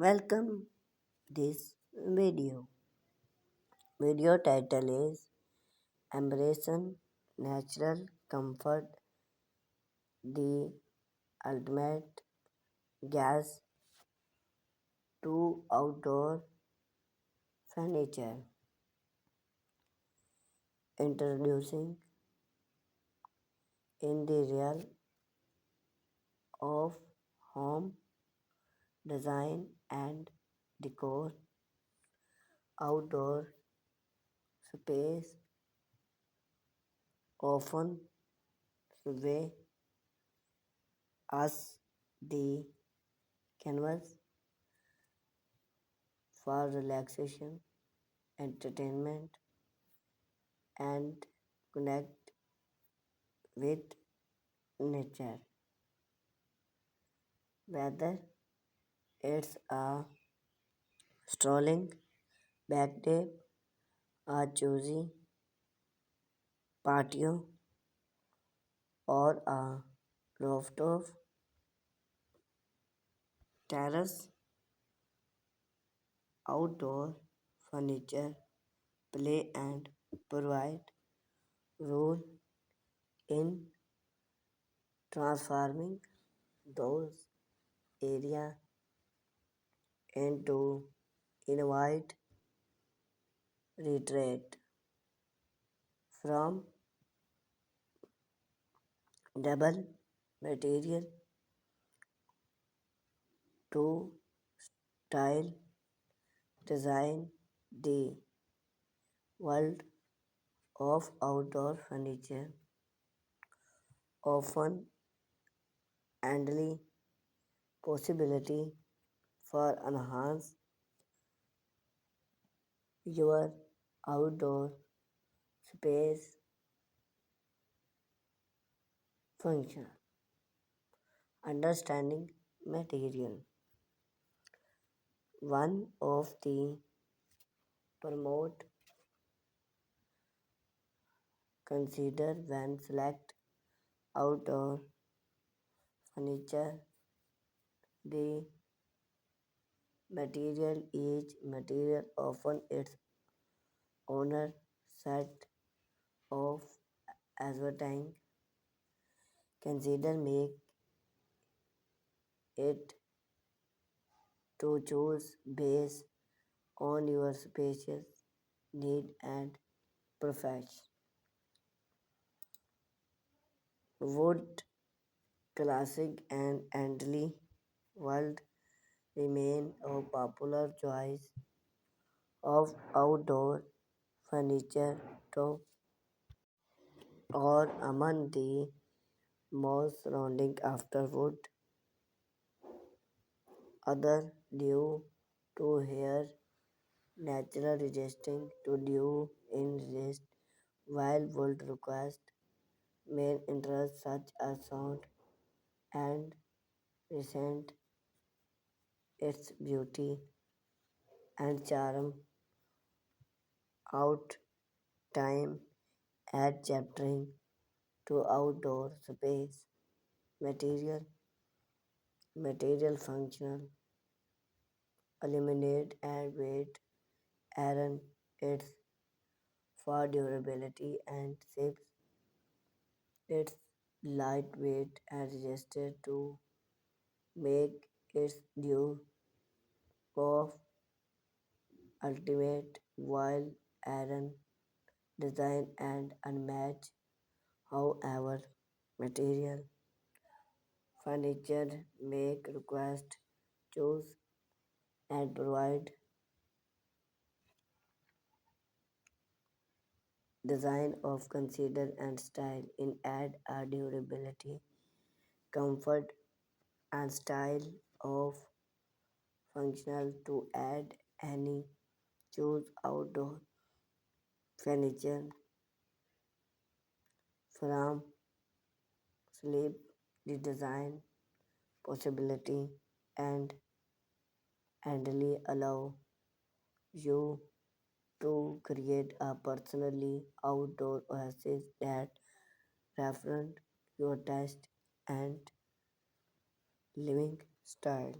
Welcome this video. Video title is Embracing Natural Comfort, the Ultimate Gas to Outdoor Furniture. Introducing in the realm of home design and decor, outdoor space often sway us the canvas for relaxation, entertainment, and connect with nature. Whether it's a strolling backdrop, a cozy patio, or a rooftop terrace, outdoor furniture play and provide role in transforming those areas into invite retreat from double material to style design. The world of outdoor furniture often endless possibility for enhance your outdoor space function. Understanding material. One of the promote consider when select outdoor furniture the material. Each material often its owner set of advertising consider make it to choose based on your spacious need and preference. Wood, classic and Antley world remain a popular choice of outdoor furniture top or among the most surrounding afterwood. Other due to hair natural resisting to dew in resist while would request main interest such as sound and recent its beauty and charm out time at chaptering to outdoor space material functional eliminate and weight iron its for durability and shapes its lightweight and resisted to make its due of ultimate while iron design and unmatched. However, material furniture make request choose and provide design of consider and style in add a durability, comfort and style of functional to add any choose outdoor furniture from sleep the design possibility and handily allow you to create a personally outdoor oasis that reflect your taste and living style.